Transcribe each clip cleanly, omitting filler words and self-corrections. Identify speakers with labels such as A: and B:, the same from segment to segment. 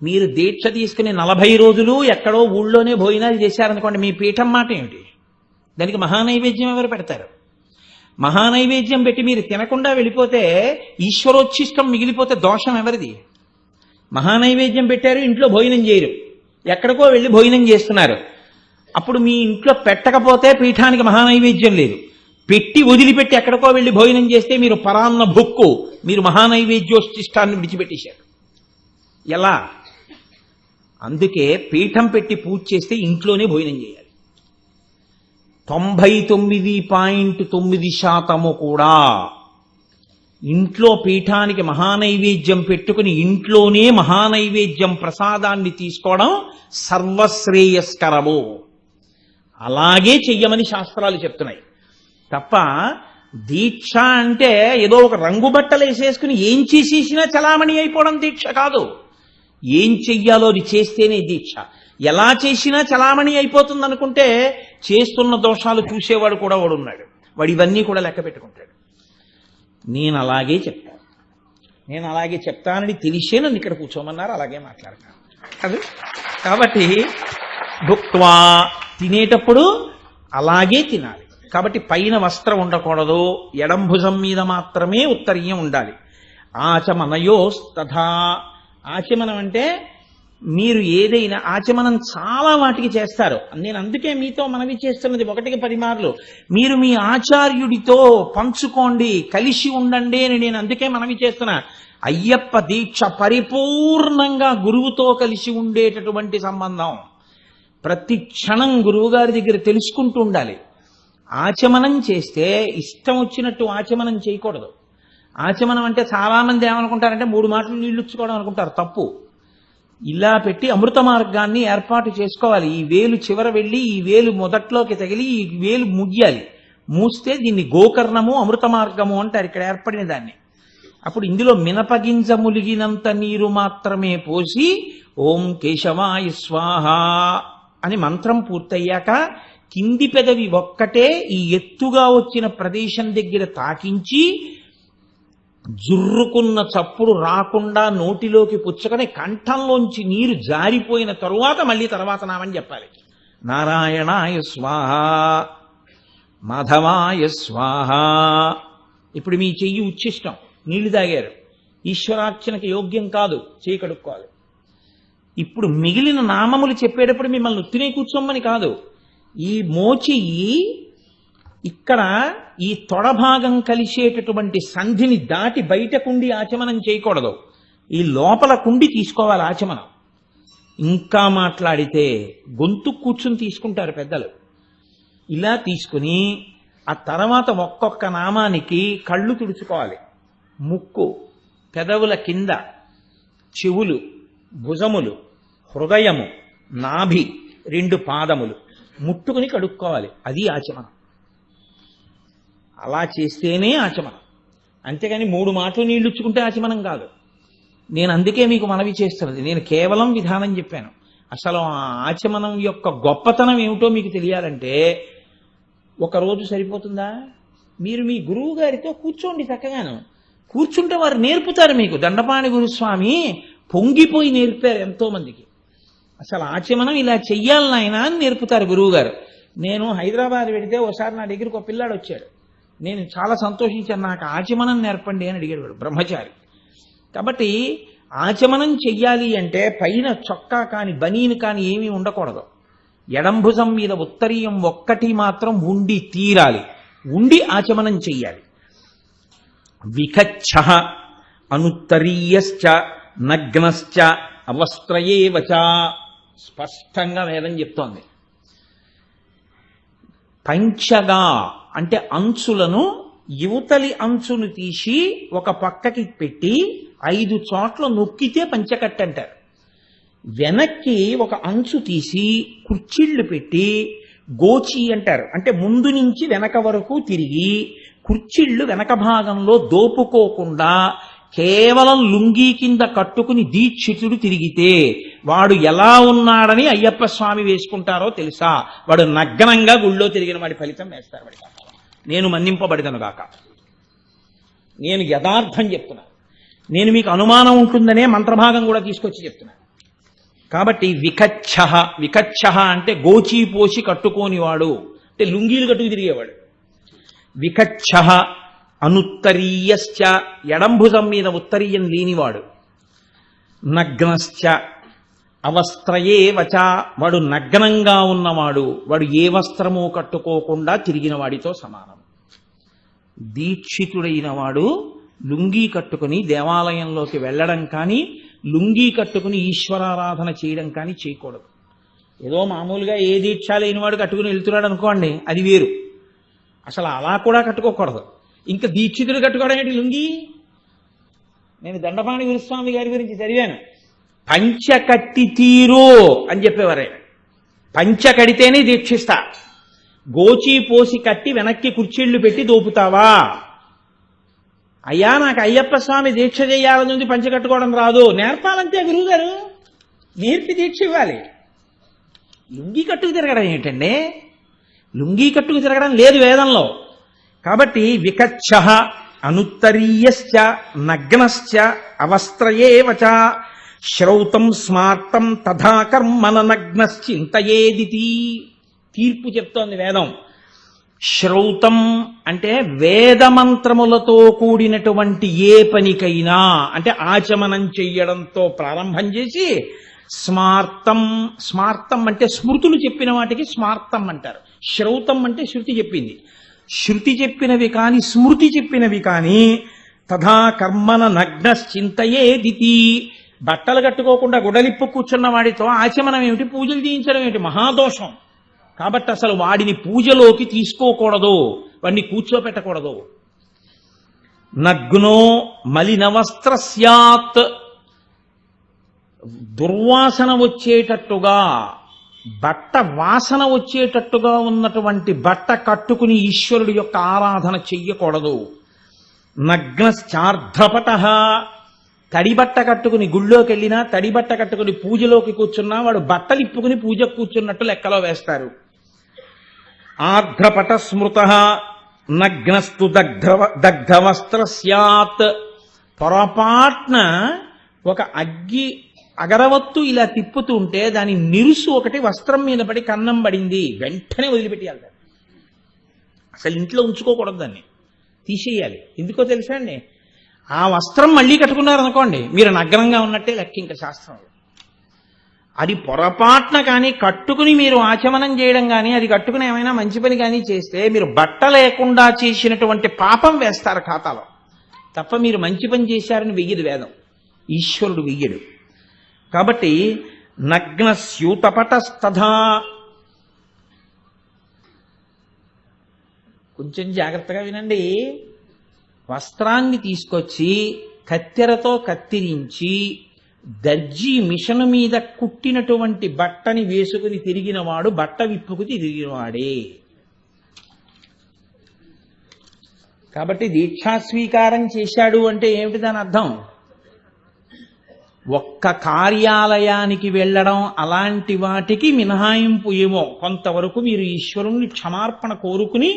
A: మీరు దీక్ష తీసుకుని 40 రోజులు ఎక్కడో ఊళ్ళోనే భోజనాలు చేశారనుకోండి, మీ పీఠం మాట ఏమిటి? దానికి మహానైవేద్యం ఎవరు పెడతారు? మహానైవేద్యం పెట్టి మీరు తినకుండా వెళ్ళిపోతే ఈశ్వరోచ్ఛిష్టం మిగిలిపోతే దోషం ఎవరిది? మహానైవేద్యం పెట్టారు, ఇంట్లో భోజనం చేయరు, ఎక్కడికో వెళ్ళి భోజనం చేస్తున్నారు. అప్పుడు మీ ఇంట్లో పెట్టకపోతే పీఠానికి మహానైవేద్యం లేదు. పెట్టి వదిలిపెట్టి ఎక్కడికో వెళ్ళి భోజనం చేస్తే మీరు పరాన్న భుక్కు, మీరు మహానైవేద్యోష్టిష్టాన్ని విడిచిపెట్టేశారు. ఎలా? అందుకే పీఠం పెట్టి పూజ చేస్తే ఇంట్లోనే భోజనం చేయాలి. 99.9% కూడా ఇంట్లో పీఠానికి మహానైవేద్యం పెట్టుకుని ఇంట్లోనే మహానైవేద్యం ప్రసాదాన్ని తీసుకోవడం సర్వశ్రేయస్కరము. అలాగే చెయ్యమని శాస్త్రాలు చెప్తున్నాయి తప్ప దీక్ష అంటే ఏదో ఒక రంగు బట్టలు వేసేసుకుని ఏం చేసేసినా చలామణి అయిపోవడం దీక్ష కాదు. ఏం చెయ్యాలో అది చేస్తేనే దీక్ష. ఎలా చేసినా చలామణి అయిపోతుంది అనుకుంటే చేస్తున్న దోషాలు చూసేవాడు కూడా వాడున్నాడు, వాడు ఇవన్నీ కూడా లెక్క పెట్టుకుంటాడు. నేను అలాగే చెప్తానని తెలిసే నన్ను ఇక్కడ కూర్చోమన్నారు, అలాగే మాట్లాడతాను అది. కాబట్టి భుక్త్వా తినేటప్పుడు అలాగే తినాలి. కాబట్టి పైన వస్త్రం ఉండకూడదు, ఎడం భుజం మీద మాత్రమే ఉత్తరీయం ఉండాలి. ఆచమనయోస్తథా. ఆచమనం అంటే మీరు ఏదైనా ఆచమనం చాలా వాటికి చేస్తారు. నేను అందుకే మీతో మనవి చేస్తున్నది 1కి 10 మార్లు. మీరు మీ ఆచార్యుడితో పంచుకోండి, కలిసి ఉండండి అని నేను అందుకే మనవి చేస్తున్నా. అయ్యప్ప దీక్ష పరిపూర్ణంగా గురువుతో కలిసి ఉండేటటువంటి సంబంధం. ప్రతి క్షణం గురువుగారి దగ్గర తెలుసుకుంటూ ఉండాలి. ఆచమనం చేస్తే ఇష్టం వచ్చినట్టు ఆచమనం చేయకూడదు. ఆచమనం అంటే చాలామంది ఏమనుకుంటారంటే 3 మాటలు నీళ్లుచ్చుకోవడం అనుకుంటారు, తప్పు. ఇలా పెట్టి అమృత మార్గాన్ని ఏర్పాటు చేసుకోవాలి. ఈ వేలు చివర వెళ్ళి ఈ వేలు మొదట్లోకి తగిలి ఈ వేలు ముగియాలి. మూస్తే దీన్ని గోకర్ణము అమృత మార్గము అంటారు, ఇక్కడ ఏర్పడిన దాన్ని. అప్పుడు ఇందులో మినపగింజ ములిగినంత నీరు మాత్రమే పోసి ఓం కేశవాయ స్వాహ అని మంత్రం పూర్తయ్యాక కింది పెదవి ఒక్కటే ఈ ఎత్తుగా వచ్చిన ప్రదేశం దగ్గర తాకించి జుర్రుకున్న చప్పుడు రాకుండా నోటిలోకి పుచ్చుకొని కంఠంలోంచి నీరు జారిపోయిన తరువాత మళ్ళీ తర్వాత నామని చెప్పాలి. నారాయణాయ స్వాహ, మాధవాయ స్వాహ. ఇప్పుడు మీ చెయ్యి ఉచ్ఛిష్టం, నీళ్లు తాగారు, ఈశ్వరార్చనకి యోగ్యం కాదు, చేయి కడుక్కోవాలి. ఇప్పుడు మిగిలిన నామములు చెప్పేటప్పుడు మిమ్మల్ని ఉత్తినే కూర్చోమని కాదు. ఈ మోచెయ్యి ఇక్కడ ఈ తొడభాగం కలిసేటటువంటి సంధిని దాటి బయటకుండి ఆచమనం చేయకూడదు, ఈ లోపల కుండి తీసుకోవాలి ఆచమనం. ఇంకా మాట్లాడితే గొంతు కూర్చుని తీసుకుంటారు పెద్దలు. ఇలా తీసుకుని ఆ తర్వాత ఒక్కొక్క నామానికి కళ్ళు తుడుచుకోవాలి. ముక్కు, పెదవుల కింద, చెవులు, భుజములు, హృదయము, నాభి, 2 పాదములు ముట్టుకుని కడుక్కోవాలి. అది ఆచమనం. అలా చేస్తేనే ఆచమనం. అంతేగాని 3 మాటలు నీళ్లుచ్చుకుంటే ఆచమనం కాదు. నేను అందుకే మీకు మనవి చేస్తున్నది. నేను కేవలం విధానం చెప్పాను. అసలు ఆ ఆచమనం యొక్క గొప్పతనం ఏమిటో మీకు తెలియాలంటే ఒకరోజు సరిపోతుందా? మీరు మీ గురువు గారితో కూర్చోండి, చక్కగాను కూర్చుంటే వారు నేర్పుతారు మీకు. దండపాణి గురుస్వామి పొంగిపోయి నేర్పారు ఎంతో మందికి. అసలు ఆచమనం ఇలా చెయ్యాలి నాయన అని నేర్పుతారు గురువు గారు. నేను హైదరాబాద్ వెడితే ఒకసారి నా దగ్గరికి ఒక పిల్లాడు వచ్చాడు. నేను చాలా సంతోషించాను, నాకు ఆచమనం నేర్పండి అని అడిగాడు వాడు, బ్రహ్మచారి. కాబట్టి ఆచమనం చెయ్యాలి అంటే పైన చొక్కా కాని బనీను కాని ఏమీ ఉండకూడదు. ఎడంభుజం మీద ఉత్తరీయం ఒక్కటి మాత్రం ఉండి తీరాలి. ఉండి ఆచమనం చెయ్యాలి. విఖచ్చ అనుత్తరీయశ్చ నగ్నశ్చ అవస్త్రయేవచ. స్పష్టంగా వేదం చెప్తోంది. పంచగా అంటే అంచులను, యువతలి అంచును తీసి ఒక పక్కకి పెట్టి 5 చోట్ల నొక్కితే పంచకట్టు అంటారు. వెనక్కి ఒక అంచు తీసి కుర్చీళ్లు పెట్టి గోచి అంటారు. అంటే ముందు నుంచి వెనక వరకు తిరిగి కుర్చీళ్లు వెనక భాగంలో దోపుకోకుండా కేవలం లుంగీ కింద కట్టుకుని దీక్షితుడు తిరిగితే వాడు ఎలా ఉన్నాడని అయ్యప్ప స్వామి వేసుకుంటారో తెలుసా? వాడు నగ్నంగా గుళ్ళో తిరిగిన వాడి ఫలితం వేస్తారు. వాడి నేను మన్నింపబడిదను గాక. నేను యథార్థం చెప్తున్నా. నేను మీకు అనుమానం ఉంటుందనే మంత్రభాగం కూడా తీసుకొచ్చి చెప్తున్నా. కాబట్టి వికచ్చ, వికచ్చ అంటే గోచీపోసి కట్టుకోనివాడు, అంటే లుంగీలు కట్టుకు తిరిగేవాడు. వికచ్చ అనుత్తరీయశ్చ, ఎడంభుజం మీద ఉత్తరీయం లేనివాడు. నగ్నశ్చ అవస్త్రయే వచ, వాడు నగ్నంగా ఉన్నవాడు, వాడు ఏ వస్త్రము కట్టుకోకుండా తిరిగిన వాడితో సమానం. దీక్షితుడైన వాడు లుంగీ కట్టుకుని దేవాలయంలోకి వెళ్ళడం కానీ, లుంగీ కట్టుకుని ఈశ్వరారాధన చేయడం కానీ చేయకూడదు. ఏదో మామూలుగా ఏ దీక్ష లేనివాడు కట్టుకుని వెళ్తున్నాడు అనుకోండి, అది వేరు. అసలు అలా కూడా కట్టుకోకూడదు. ఇంకా దీక్షితుడు కట్టుకోవడం ఏంటి లుంగీ? నేను దండపాణి గురుస్వామి గారి గురించి చదివాను. పంచకట్టి తీరు అని చెప్పేవారు ఆయన. పంచ కడితేనే దీక్షిస్తా, గోచి పోసి కట్టి వెనక్కి కుర్చీళ్లు పెట్టి దోపుతావా? అయ్యా నాకు అయ్యప్ప స్వామి దీక్ష చేయాలని పంచ కట్టుకోవడం రాదు, నేర్పాలంతే గురువు గారు, నేర్పి దీక్ష ఇవ్వాలి. లుంగీ కట్టుకు తిరగడం ఏంటండి? లుంగీ కట్టుకు తిరగడం లేదు వేదంలో. కాబట్టి వికచ్చ అనుత్తరీయశ్చ నగ్నశ్చ అవస్త్రయే వచ శ్రౌతం స్మార్తం తథా కర్మన నగ్నశ్చింతయేదితి. తీర్పు చెప్తోంది వేదం. శ్రౌతం అంటే వేదమంత్రములతో కూడినటువంటి ఏ పనికైనా, అంటే ఆచమనం చెయ్యడంతో ప్రారంభం చేసి స్మార్తం, స్మార్తం అంటే స్మృతులు చెప్పిన వాటికి స్మార్తం అంటారు. శ్రౌతం అంటే శృతి చెప్పింది. శృతి చెప్పినవి కాని స్మృతి చెప్పినవి కాని తథా కర్మన నగ్నశ్చింతయేదితి. బట్టలు కట్టుకోకుండా గుడలిప్పు కూర్చున్న వాడితో ఆచమనం ఏమిటి, పూజలు చేయించడం ఏమిటి? మహాదోషం. కాబట్టి అసలు వాడిని పూజలోకి తీసుకోకూడదు, వాడిని కూర్చోపెట్టకూడదు. నగ్నో మలినవస్త్ర స్యాత్, దుర్వాసన వచ్చేటట్టుగా, బట్ట వాసన వచ్చేటట్టుగా ఉన్నటువంటి బట్ట కట్టుకుని ఈశ్వరుడి యొక్క ఆరాధన చెయ్యకూడదు. నగ్నశ్చార్ధపట, తడిబట్ట కట్టుకుని గుళ్ళోకి వెళ్ళినా, తడిబట్ట కట్టుకుని పూజలోకి కూర్చున్నా వాడు బట్టలు ఇప్పుకుని పూజకు కూర్చున్నట్టు లెక్కలో వేస్తారు. ఆర్ధ్రపట స్మృత నగ్నస్తు దగ్ధవస్త్ర స్యాత్, పొరపాట్న ఒక అగరవత్తు ఇలా తిప్పుతుంటే దాని నిరుసు ఒకటి వస్త్రం మీద పడి కన్నం పడింది, వెంటనే వదిలిపెట్టేయాలి. అసలు ఇంట్లో ఉంచుకోకూడదు, దాన్ని తీసేయాలి. ఎందుకో తెలుసా అండి? ఆ వస్త్రం మళ్ళీ కట్టుకున్నారనుకోండి, మీరు నగ్నంగా ఉన్నట్టే లెక్క. ఇంకా శాస్త్రంలో అది పొరపాటున కానీ కట్టుకుని మీరు ఆచమనం చేయడం కానీ, అది కట్టుకుని ఏమైనా మంచి పని కానీ చేస్తే మీరు బట్ట లేకుండా చేసినటువంటి పాపం వేస్తారు ఖాతాలో, తప్ప మీరు మంచి పని చేశారని వెయ్యదు వేదం, ఈశ్వరుడు వెయ్యడు. కాబట్టి నగ్న స్యూతపటస్తథా, కొంచెం జాగ్రత్తగా వినండి. వస్త్రాన్ని తీసుకొచ్చి కత్తెరతో కత్తిరించి దర్జీ మిషను మీద కుట్టినటువంటి బట్టని వేసుకుని తిరిగినవాడు బట్ట విప్పుకు తిరిగినవాడే. కాబట్టి దీక్షాస్వీకారం చేశాడు అంటే ఏమిటి దాని అర్థం? ఒక్క కార్యాలయానికి వెళ్ళడం అలాంటి వాటికి మినహాయింపు ఏమో కొంతవరకు మీరు ఈశ్వరుణ్ణి క్షమార్పణ కోరుకుని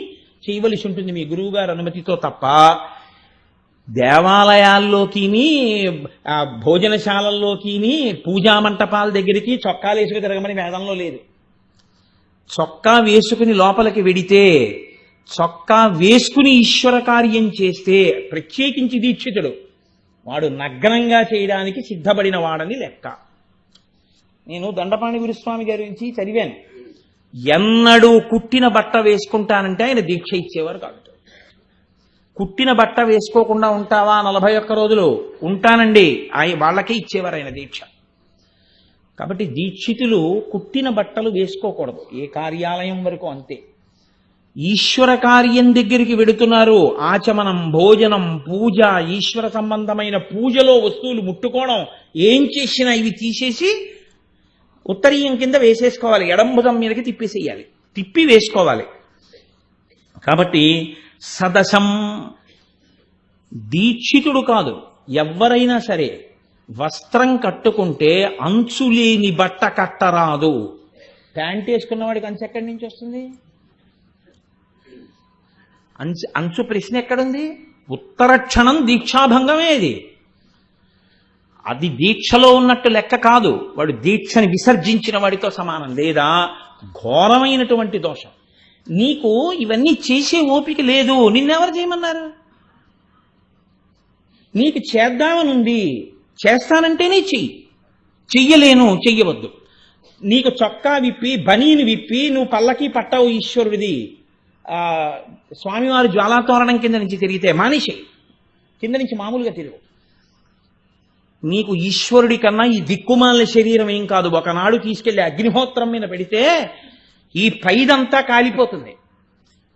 A: చేయవలసి ఉంటుంది మీ గురువుగారి అనుమతితో, తప్ప దేవాలయాల్లోకి, భోజనశాలల్లోకి, పూజా మంటపాల దగ్గరికి చొక్కాలు వేసుకు తిరగమని వేదంలో లేదు. చొక్కా వేసుకుని లోపలికి వెడితే, చొక్కా వేసుకుని ఈశ్వర కార్యం చేస్తే, ప్రత్యేకించి దీక్షితుడు వాడు నగ్నంగా చేయడానికి సిద్ధపడిన వాడని లెక్క. నేను దండపాణి గురుస్వామి గారి గురించి చదివాను. ఎన్నడూ కుట్టిన బట్ట వేసుకుంటానంటే ఆయన దీక్ష ఇచ్చేవారు కాదు. కుట్టిన బట్ట వేసుకోకుండా ఉంటావా 41 రోజులు? ఉంటానండి, వాళ్ళకే ఇచ్చేవారు ఆయన దీక్ష. కాబట్టి దీక్షితులు కుట్టిన బట్టలు వేసుకోకూడదు ఏ కార్యాలయం వరకు, అంతే. ఈశ్వర కార్యం దగ్గరికి వెడుతున్నారు, ఆచమనం, భోజనం, పూజ, ఈశ్వర సంబంధమైన పూజలో వస్తువులు ముట్టుకోవడం, ఏం చేసినా ఇవి తీసేసి ఉత్తరీయం కింద వేసేసుకోవాలి, ఎడంభుజం మీదకి తిప్పేసేయాలి, తిప్పి వేసుకోవాలి. కాబట్టి సదశం, దీక్షితుడు కాదు ఎవరైనా సరే వస్త్రం కట్టుకుంటే అంచులేని బట్ట కట్టరాదు. ప్యాంట్ వేసుకున్నవాడికి అంచు ఎక్కడి నుంచి వస్తుంది? అంచు ప్రశ్న ఎక్కడుంది? ఉత్తర క్షణం దీక్షాభంగమే ఇది. అది దీక్షలో ఉన్నట్టు లెక్క కాదు, వాడు దీక్షని విసర్జించిన వాడితో సమానం, లేదా ఘోరమైనటువంటి దోషం. నీకు ఇవన్నీ చేసే ఓపిక లేదు, నిన్నెవరు చేయమన్నారు? నీకు చేద్దామనుంది, చేస్తానంటేనే చెయ్యి. చెయ్యలేను, చెయ్యవద్దు. నీకు చొక్కా విప్పి బనీని విప్పి నువ్వు పల్లకి పట్టావు ఈశ్వరుడిది, స్వామివారి జ్వాలాతోరణం కింద నుంచి తిరిగితే మానేసేయి, కింద నుంచి మామూలుగా తిరుగు. నీకు ఈశ్వరుడి కన్నా ఈ దిక్కుమాల శరీరం ఏం కాదు. ఒకనాడు తీసుకెళ్లి అగ్నిహోత్రం మీద పెడితే ఈ పైదంతా కాలిపోతుంది.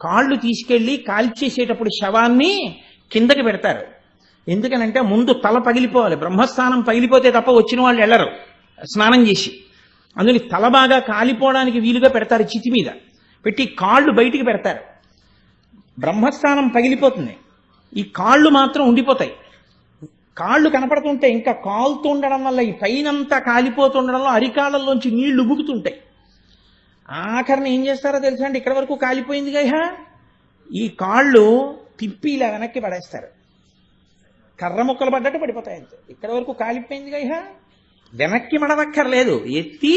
A: కాళ్ళు తీసుకెళ్లి కాల్చేసేటప్పుడు శవాన్ని కిందకి పెడతారు. ఎందుకనంటే ముందు తల పగిలిపోవాలి, బ్రహ్మస్థానం పగిలిపోతే తప్ప వచ్చిన వాళ్ళు వెళ్ళరు స్నానం చేసి. అందులో తల బాగా కాలిపోవడానికి వీలుగా పెడతారు, చితి మీద పెట్టి కాళ్ళు బయటికి పెడతారు. బ్రహ్మస్థానం పగిలిపోతుంది, ఈ కాళ్ళు మాత్రం ఉండిపోతాయి. కాళ్ళు కనపడుతుంటే ఇంకా కాలుతూ ఉండడం వల్ల ఈ పైనంతా కాలిపోతుండడంలో అరికాళ్ళల్లోంచి నీళ్లు ఉబుకుతుంటాయి. ఆఖరిని ఏం చేస్తారో తెలుసా అండి? ఇక్కడ వరకు కాలిపోయింది కదా, ఈ కాళ్ళు తిప్పి ఇలా వెనక్కి పడేస్తారు, కర్ర ముక్కలు పడ్డట్టు పడిపోతాయి అంతే. ఇక్కడ వరకు కాలిపోయింది కదా, వెనక్కి మడవక్కర్లేదు, ఎత్తి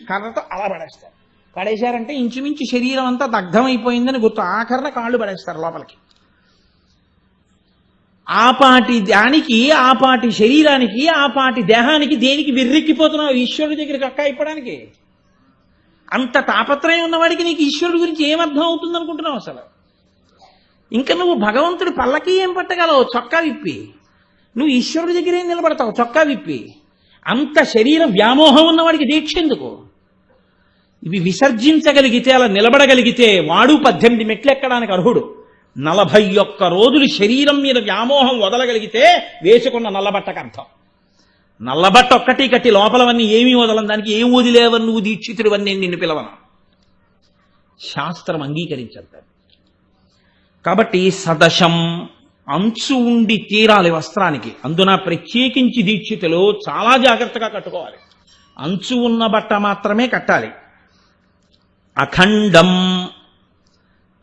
A: కర్రతో అలా పడేస్తారు. పడేశారంటే ఇంచుమించు శరీరం అంతా దగ్ధమైపోయిందని గుర్తు. ఆఖరణ కాళ్ళు పడేస్తారు లోపలికి. ఆపాటి దానికి, ఆపాటి శరీరానికి, ఆపాటి దేహానికి దేనికి విర్రెక్కిపోతున్నావు? ఈశ్వరుడి దగ్గరికి అక్క అయిపోవడానికి. అంత తాపత్రయం ఉన్నవాడికి నీకు ఈశ్వరుడి గురించి ఏమర్థం అవుతుంది అనుకుంటున్నావు అసలు? ఇంకా నువ్వు భగవంతుడి పల్లకి ఏం పట్టగలవు? చొక్కా విప్పి. నువ్వు ఈశ్వరుడి దగ్గర ఏం నిలబడతావు? చొక్కా విప్పి. అంత శరీరం వ్యామోహం ఉన్నవాడికి దీక్ష ఎందుకు? ఇవి విసర్జించగలిగితే, అలా నిలబడగలిగితే వాడు 18 మెట్లు ఎక్కడానికి అర్హుడు. 41 రోజులు శరీరం మీద వ్యామోహం వదలగలిగితే వేసుకున్న నల్లబట్టకు అర్థం. నల్లబట్ట ఒక్కటి కట్టి లోపలవన్నీ ఏమీ వదలం, దానికి ఏం వదిలేవని నువ్వు దీక్షితుడివన్నీ నిన్ను పిలవను. శాస్త్రం అంగీకరించద్దు. కాబట్టి సదశం అంచు ఉండి తీరాలి వస్త్రానికి. అందున ప్రత్యేకించి దీక్షితులు చాలా జాగ్రత్తగా కట్టుకోవాలి. అంచు ఉన్న బట్ట మాత్రమే కట్టాలి. అఖండం,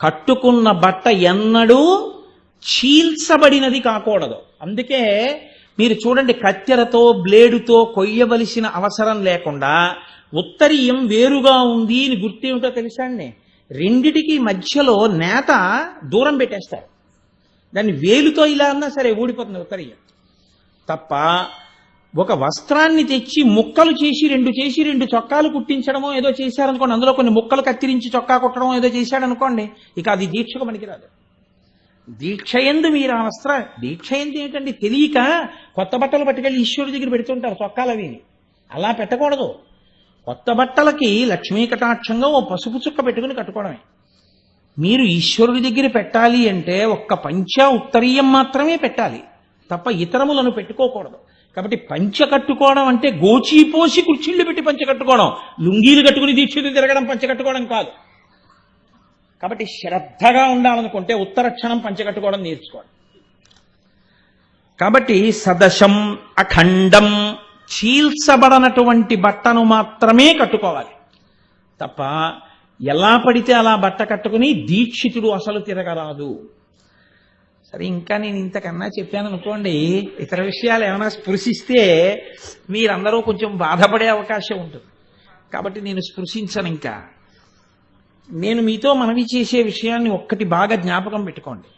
A: కట్టుకున్న బట్ట ఎన్నడూ చీల్చబడినది కాకూడదు. అందుకే మీరు చూడండి, కత్తెరతో బ్లేడుతో కొయ్యవలసిన అవసరం లేకుండా ఉత్తరీయం వేరుగా ఉంది అని గుర్తేమిటో తెలుసా అండి? రెండిటికి మధ్యలో నేత దూరం పెట్టేస్తారు. దాన్ని వేలుతో ఇలా అన్నా సరే ఊడిపోతుంది ఉత్తరీయం. తప్ప ఒక వస్త్రాన్ని తెచ్చి ముక్కలు చేసి రెండు చొక్కాలు కుట్టించడమో ఏదో చేశారనుకోండి, అందులో కొన్ని ముక్కలు కత్తిరించి చొక్కా కుట్టడం ఏదో చేశాడనుకోండి, ఇక అది దీక్షకు పనికిరాదు. దీక్ష ఎందు మీరు ఆ వస్త్ర దీక్ష ఎందు ఏంటండి? తెలియక కొత్త బట్టలు పట్టుకెళ్ళి ఈశ్వరుడి దగ్గర పెడుతుంటారు చొక్కాలు అవి. అలా పెట్టకూడదు. కొత్త బట్టలకి లక్ష్మీ కటాక్షంగా ఓ పసుపు చుక్క పెట్టుకుని కట్టుకోవడమే. మీరు ఈశ్వరుడి దగ్గర పెట్టాలి అంటే ఒక్క పంచ ఉత్తరీయం మాత్రమే పెట్టాలి, తప్ప ఇతరములను పెట్టుకోకూడదు. కాబట్టి పంచ కట్టుకోవడం అంటే గోచీపోసి కుర్చీళ్ళు పెట్టి పంచ కట్టుకోవడం, లుంగీలు కట్టుకుని దీక్షలు తిరగడం పంచ కట్టుకోవడం కాదు. కాబట్టి శ్రద్ధగా ఉండాలనుకుంటే ఉత్తర క్షణం పంచ కట్టుకోవడం నేర్చుకోండి. కాబట్టి సదశం అఖండం, చీల్చబడనటువంటి బట్టను మాత్రమే కట్టుకోవాలి తప్ప ఎలా పడితే అలా బట్ట కట్టుకుని దీక్షితుడు అసలు తిరగరాదు. సరే, ఇంకా నేను ఇంతకన్నా చెప్పాను అనుకోండి, ఇతర విషయాలు ఏమైనా స్పృశిస్తే మీరందరూ కొంచెం బాధపడే అవకాశం ఉంటుంది. కాబట్టి నేను స్పృశించను. ఇంకా నేను మీతో మనవి చేసే విషయాన్ని ఒక్కటి బాగా జ్ఞాపకం పెట్టుకోండి.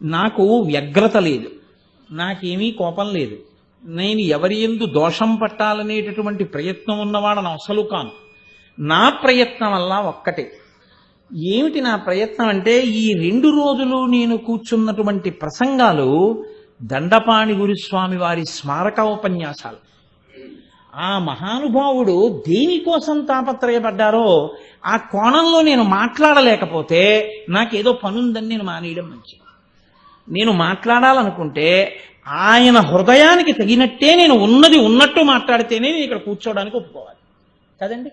A: నాకు వ్యగ్రత లేదు, నాకేమీ కోపం లేదు, నేను ఎవరి యందు దోషం పట్టాలనేటటువంటి ప్రయత్నం ఉన్నవాడని అసలు కాను. నా ప్రయత్నం వల్ల ఒక్కటే. ఏమిటి నా ప్రయత్నం అంటే, ఈ 2 రోజులు నేను కూర్చున్నటువంటి ప్రసంగాలు దండపాణి గురుస్వామి వారి స్మారక ఉపన్యాసాలు. ఆ మహానుభావుడు దేనికోసం తాపత్రయపడ్డారో ఆ కోణంలో నేను మాట్లాడలేకపోతే నాకేదో పనుందని నేను మానేయడం మంచిది. నేను మాట్లాడాలనుకుంటే ఆయన హృదయానికి తగినట్టే నేను ఉన్నది ఉన్నట్టు మాట్లాడితేనే నేను ఇక్కడ కూర్చోవడానికి ఒప్పుకోవాలి కదండి.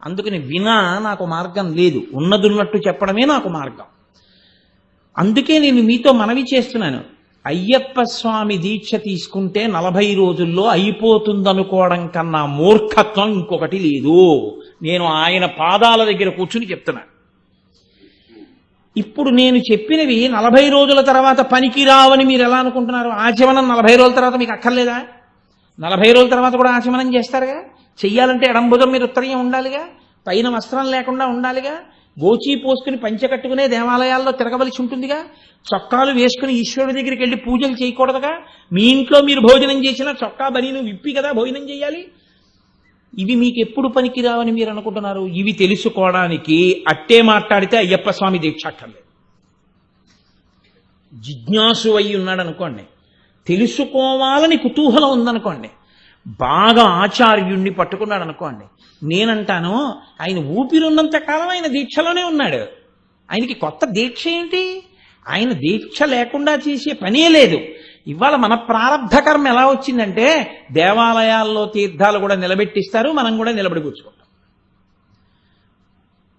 A: అందుకని వినా నాకు మార్గం లేదు, ఉన్నదున్నట్టు చెప్పడమే నాకు మార్గం. అందుకే నేను మీతో మనవి చేస్తున్నాను, అయ్యప్ప స్వామి దీక్ష తీసుకుంటే 40 రోజుల్లో అయిపోతుందనుకోవడం కన్నా మూర్ఖత్వం ఇంకొకటి లేదు. నేను ఆయన పాదాల దగ్గర కూర్చుని చెప్తున్నాను. ఇప్పుడు నేను చెప్పినవి 40 రోజుల తర్వాత పనికి రావని మీరు ఎలా అనుకుంటున్నారు? ఆచమనం 40 రోజుల తర్వాత మీకు అక్కర్లేదా? 40 రోజుల తర్వాత కూడా ఆచమనం చేస్తారుగా. చెయ్యాలంటే ఎడంబుధం మీద ఉత్తరీయం ఉండాలిగా, పైన వస్త్రం లేకుండా ఉండాలిగా, గోచీ పోసుకుని పంచె కట్టుకునే దేవాలయాల్లో తిరగవలసి ఉంటుందిగా, చొక్కాలు వేసుకుని ఈశ్వరుడి దగ్గరికి వెళ్ళి పూజలు చేయకూడదుగా, మీ ఇంట్లో మీరు భోజనం చేసినా చొక్కా బనీను విప్పి కదా భోజనం చేయాలి. ఇవి మీకు ఎప్పుడు పనికిరావని మీరు అనుకుంటున్నారు? ఇవి తెలుసుకోవడానికి అట్టే మాట్లాడితే అయ్యప్ప స్వామి దీక్ష అక్కర్లేదు. జిజ్ఞాసు అయి ఉన్నాడు అనుకోండి, తెలుసుకోవాలని కుతూహలం ఉందనుకోండి, బాగా ఆచార్యుణ్ణి పట్టుకున్నాడు అనుకోండి, నేనంటాను ఆయన ఊపిరున్నంత కాలం ఆయన దీక్షలోనే ఉన్నాడు. ఆయనకి కొత్త దీక్ష ఏంటి? ఆయన దీక్ష లేకుండా చేసే పనే లేదు. ఇవాళ మన ప్రారంధ కర్మ ఎలా వచ్చిందంటే దేవాలయాల్లో తీర్థాలు కూడా నిలబెట్టిస్తారు, మనం కూడా నిలబడి కూర్చుకుంటాం.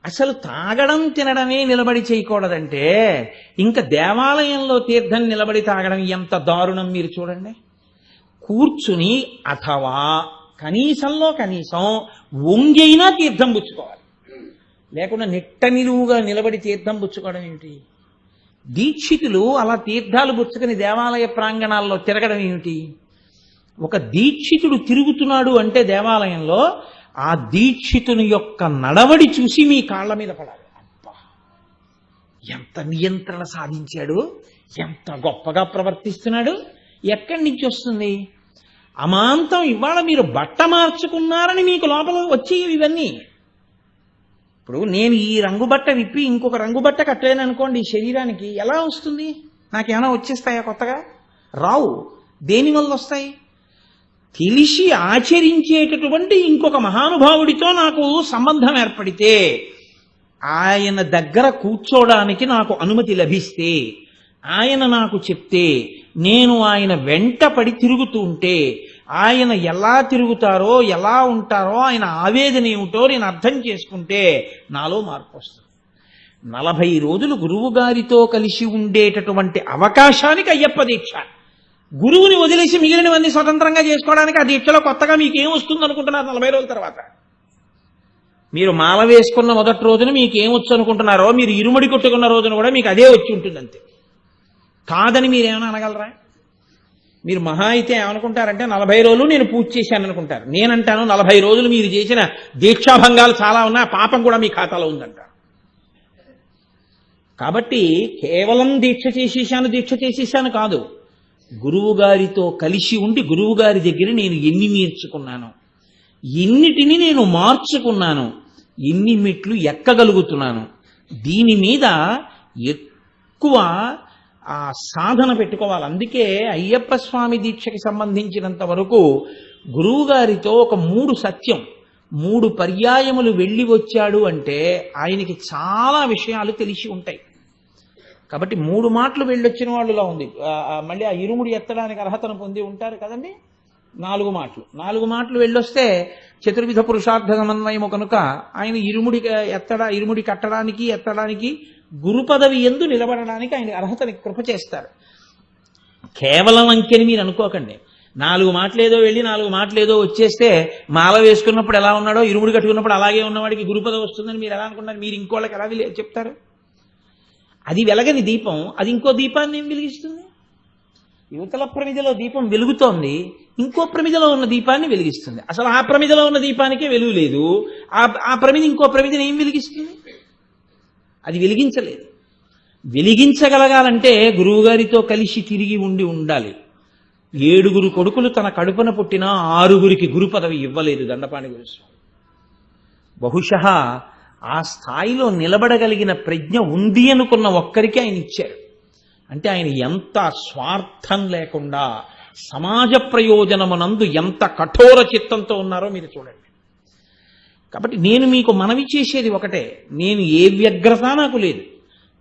A: అసలు తాగడం తినడమే నిలబడి చేయకూడదంటే ఇంకా దేవాలయంలో తీర్థం నిలబడి తాగడం ఎంత దారుణం మీరు చూడండి. కూర్చుని అథవా కనీసంలో కనీసం వంగైనా తీర్థం పుచ్చుకోవాలి, లేకుండా నిట్ట నిలువుగా నిలబడి తీర్థం పుచ్చుకోవడం ఏమిటి? దీక్షితులు అలా తీర్థాలు పుచ్చుకొని దేవాలయ ప్రాంగణాల్లో తిరగడం ఏమిటి? ఒక దీక్షితుడు తిరుగుతున్నాడు అంటే దేవాలయంలో ఆ దీక్షితుని యొక్క నడవడి చూసి మీ కాళ్ళ మీద పడాలి. అబ్బా, ఎంత నియంత్రణ సాధించాడు, ఎంత గొప్పగా ప్రవర్తిస్తున్నాడు. ఎక్కడి నుంచి వస్తుంది? అమాంతం ఇవాళ మీరు బట్ట మార్చుకున్నారని మీకు లోపల వచ్చేవి ఇవన్నీ. ఇప్పుడు నేను ఈ రంగు బట్ట విప్పి ఇంకొక రంగు బట్ట కట్టలేను అనుకోండి, ఈ శరీరానికి ఎలా వస్తుంది? నాకేమైనా వచ్చేస్తాయా కొత్తగా? రావు. దేనివల్ల వస్తాయి? తెలిసి ఆచరించేటటువంటి ఇంకొక మహానుభావుడితో నాకు సంబంధం ఏర్పడితే, ఆయన దగ్గర కూర్చోడానికి నాకు అనుమతి లభిస్తే, ఆయన నాకు చెప్తే, నేను ఆయన వెంట పడి తిరుగుతూ ఉంటే, ఆయన ఎలా తిరుగుతారో ఎలా ఉంటారో ఆయన ఆవేదన ఏమిటో నేను అర్థం చేసుకుంటే నాలో మార్పు వస్తుంది. 40 రోజులు గురువు గారితో కలిసి ఉండేటటువంటి అవకాశానికి అయ్యప్ప దీక్ష. గురువుని వదిలేసి మిగిలినవన్నీ స్వతంత్రంగా చేసుకోవడానికి ఆ దీక్షలో కొత్తగా మీకేం వస్తుంది అనుకుంటున్నారు? 40 రోజుల తర్వాత మీరు మాల వేసుకున్న మొదటి రోజున మీకు ఏమొచ్చు అనుకుంటున్నారో, మీరు ఇరుముడి కొట్టుకున్న రోజున కూడా మీకు అదే వచ్చి ఉంటుంది అంతే. కాదని మీరేమైనా అనగలరా? మీరు మహా అయితే ఏమనుకుంటారంటే 40 రోజులు నేను పూజ చేశాను అనుకుంటారు. నేనంటాను 40 రోజులు మీరు చేసిన దీక్షాభంగాలు చాలా ఉన్నా, పాపం కూడా మీ ఖాతాలో ఉందంట. కాబట్టి కేవలం దీక్ష చేసేసాను కాదు, గురువు గారితో కలిసి ఉండి గురువు గారి దగ్గర నేను ఎన్ని నేర్చుకున్నాను, ఎన్నిటిని నేను మార్చుకున్నాను, ఎన్ని మెట్లు ఎక్కగలుగుతున్నాను, దీని మీద ఎక్కువ ఆ సాధన పెట్టుకోవాలి. అందుకే అయ్యప్ప స్వామి దీక్షకి సంబంధించినంత వరకు గురువు గారితో ఒక 3 సత్యం 3 పర్యాయములు వెళ్ళి వచ్చాడు అంటే ఆయనకి చాలా విషయాలు తెలిసి ఉంటాయి. కాబట్టి 3 మాటలు వెళ్ళొచ్చిన వాళ్ళులా ఉంది. మళ్ళీ ఆ ఇరుముడి ఎత్తడానికి అర్హతను పొంది ఉంటారు కదండి. 4 మాటలు వెళ్ళొస్తే చతుర్విధ పురుషార్థ సమన్వయము కనుక ఆయన ఇరుముడి ఎత్తడానికి గురు పదవి ఎందు నిలబడడానికి ఆయన అర్హతని కృప చేస్తారు. కేవలం అంకెని మీరు అనుకోకండి. 4 మాటలేదో వెళ్ళి 4 మాటలేదో వచ్చేస్తే మాల వేసుకున్నప్పుడు ఎలా ఉన్నాడో ఇరుముడి కట్టుకున్నప్పుడు అలాగే ఉన్నవాడికి గురు పదవి వస్తుందని మీరు ఎలా అనుకున్నారు? మీరు ఇంకోళ్ళకి ఎలా చెప్తారు? అది వెలగని దీపం అది ఇంకో దీపాన్ని ఏం వెలిగిస్తుంది? యువతల ప్రమిదలో దీపం వెలుగుతోంది, ఇంకో ప్రమిదలో ఉన్న దీపాన్ని వెలిగిస్తుంది. అసలు ఆ ప్రమిదలో ఉన్న దీపానికే వెలుగు లేదు, ఆ ప్రమిద ఇంకో ప్రమిదని ఏం వెలిగిస్తుంది? అది వెలిగించలేదు. వెలిగించగలగాలంటే గురువుగారితో కలిసి తిరిగి ఉండాలి. 7 కొడుకులు తన కడుపున పుట్టిన 6 గురు పదవి ఇవ్వలేదు దండపాణి గురుస్వామి. బహుశః ఆ స్థాయిలో నిలబడగలిగిన ప్రజ్ఞ ఉంది అనుకున్న ఒక్కరికి ఆయన ఇచ్చారు. అంటే ఆయన ఎంత స్వార్థం లేకుండా సమాజ ప్రయోజనమునందు ఎంత కఠోర చిత్తంతో ఉన్నారో మీరు చూడండి. కాబట్టి నేను మీకు మనవి చేసేది ఒకటే, నేను ఏ వ్యగ్రత నాకు లేదు.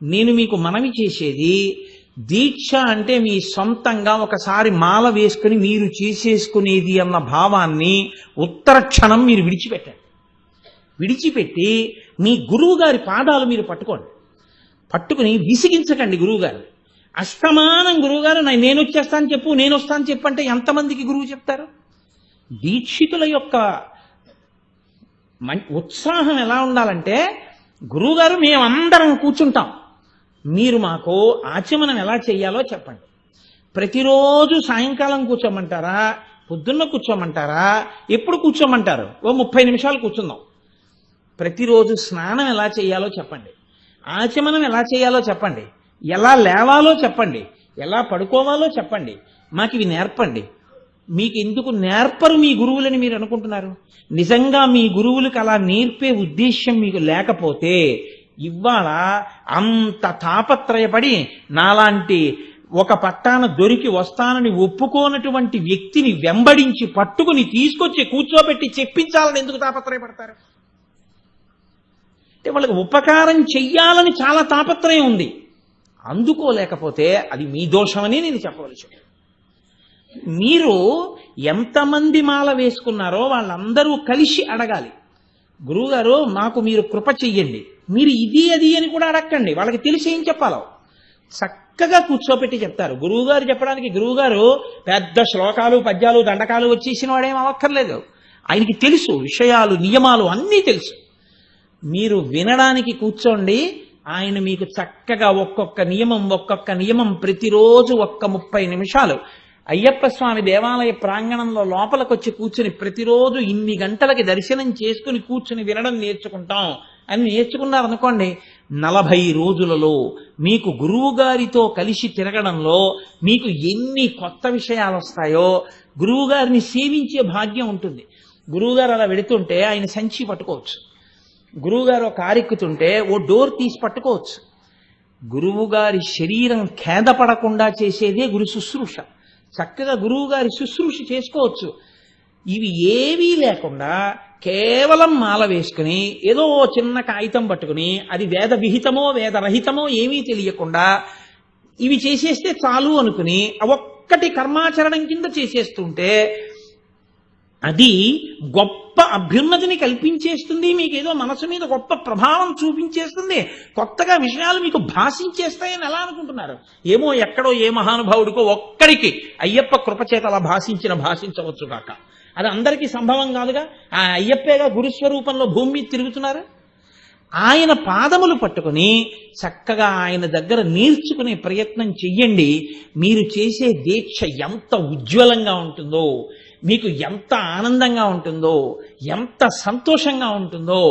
A: నేను మీకు మనవి చేసేది, దీక్ష అంటే మీ సొంతంగా ఒకసారి మాల వేసుకుని మీరు చేసేసుకునేది అన్న భావాన్ని ఉత్తర క్షణం మీరు విడిచిపెట్టి మీ గురువు గారి పాదాలు మీరు పట్టుకుని విసిగించకండి గురువుగారు. అస్తమానం గురువుగారు నేను వస్తాను చెప్పు అంటే ఎంతమందికి గురువు చెప్తారు? దీక్షితుల యొక్క ఉత్సాహం ఎలా ఉండాలంటే, గురువుగారు మేమందరం కూర్చుంటాం, మీరు మాకు ఆచమనం ఎలా చెయ్యాలో చెప్పండి. ప్రతిరోజు సాయంకాలం కూర్చోమంటారా, పొద్దున్న కూర్చోమంటారా, ఎప్పుడు కూర్చోమంటారు? ఓ 30 నిమిషాలు కూర్చుందాం. ప్రతిరోజు స్నానం ఎలా చేయాలో చెప్పండి, ఆచమనం ఎలా చేయాలో చెప్పండి, ఎలా లేవాలో చెప్పండి, ఎలా పడుకోవాలో చెప్పండి, మాకు ఇవి నేర్పండి. మీకు ఎందుకు నేర్పరు మీ గురువులని మీరు అనుకుంటున్నారు? నిజంగా మీ గురువులకు అలా నేర్పే ఉద్దేశ్యం మీకు లేకపోతే ఇవాళ అంత తాపత్రయపడి నాలాంటి ఒక పట్టాన దొరికి వస్తానని ఒప్పుకోనటువంటి వ్యక్తిని వెంబడించి పట్టుకుని తీసుకొచ్చి కూర్చోబెట్టి చెప్పించాలని ఎందుకు తాపత్రయపడతారు? అంటే వాళ్ళకి ఉపకారం చెయ్యాలని చాలా తాపత్రయం ఉంది. అందుకోలేకపోతే అది మీ దోషమని నేను చెప్పవలసి. మీరు ఎంతమంది మాల వేసుకున్నారో వాళ్ళందరూ కలిసి అడగాలి, గురువుగారు మాకు మీరు కృప చెయ్యండి. మీరు ఇది అది అని కూడా అడగండి, వాళ్ళకి తెలిసి ఏం చెప్పాలో చక్కగా కూర్చోపెట్టి చెప్తారు. గురువుగారు చెప్పడానికి గురువుగారు పెద్ద శ్లోకాలు పద్యాలు దండకాలు వచ్చేసిన వాడేం అవక్కర్లేదు. ఆయనకి తెలుసు, విషయాలు నియమాలు అన్నీ తెలుసు. మీరు వినడానికి కూర్చోండి, ఆయన మీకు చక్కగా ఒక్కొక్క నియమం ప్రతిరోజు 30 నిమిషాలు అయ్యప్ప స్వామి దేవాలయ ప్రాంగణంలో లోపలికి వచ్చి కూర్చుని ప్రతిరోజు ఇన్ని గంటలకి దర్శనం చేసుకుని కూర్చుని వినడం నేర్చుకుంటాం అని నేర్చుకున్నారనుకోండి, 40 రోజులలో మీకు గురువు గారితో కలిసి తిరగడంలో మీకు ఎన్ని కొత్త విషయాలు వస్తాయో, గురువు గారిని సేవించే భాగ్యం ఉంటుంది. గురువుగారు అలా వెళుతుంటే ఆయన సంచి పట్టుకోవచ్చు, గురువుగారు ఒక కారెక్కుతుంటే ఓ డోర్ తీసి పట్టుకోవచ్చు. గురువుగారి శరీరం ఖేదపడకుండా చేసేదే గురు శుశ్రూష. చక్కగా గురువుగారి శుశ్రూష చేసుకోవచ్చు. ఇవి ఏవీ లేకుండా కేవలం మాల వేసుకుని ఏదో చిన్న కాగితం పట్టుకుని అది వేద విహితమో వేదరహితమో ఏమీ తెలియకుండా ఇవి చేసేస్తే చాలు అనుకుని ఒక్కటి కర్మాచరణం కింద చేసేస్తుంటే అది గొప్ప అభ్యున్నతిని కల్పించేస్తుంది, మీకు ఏదో మనసు మీద గొప్ప ప్రభావం చూపించేస్తుంది, కొత్తగా విషయాలు మీకు భాషించేస్తాయని ఎలా అనుకుంటున్నారు? ఏమో ఎక్కడో ఏ మహానుభావుడికో ఒక్కడికి అయ్యప్ప కృపచేత అలా భాషించవచ్చు కాక, అది అందరికీ సంభవం కాదుగా. ఆ అయ్యప్పేగా గురుస్వరూపంలో భూమి మీద తిరుగుతున్నారు. ఆయన పాదములు పట్టుకుని చక్కగా ఆయన దగ్గర నేర్చుకునే ప్రయత్నం చెయ్యండి. మీరు చేసే దీక్ష ఎంత ఉజ్వలంగా ఉంటుందో, మీకు ఎంత ఆనందంగా ఉంటుందో, ఎంత సంతోషంగా ఉంటుందో.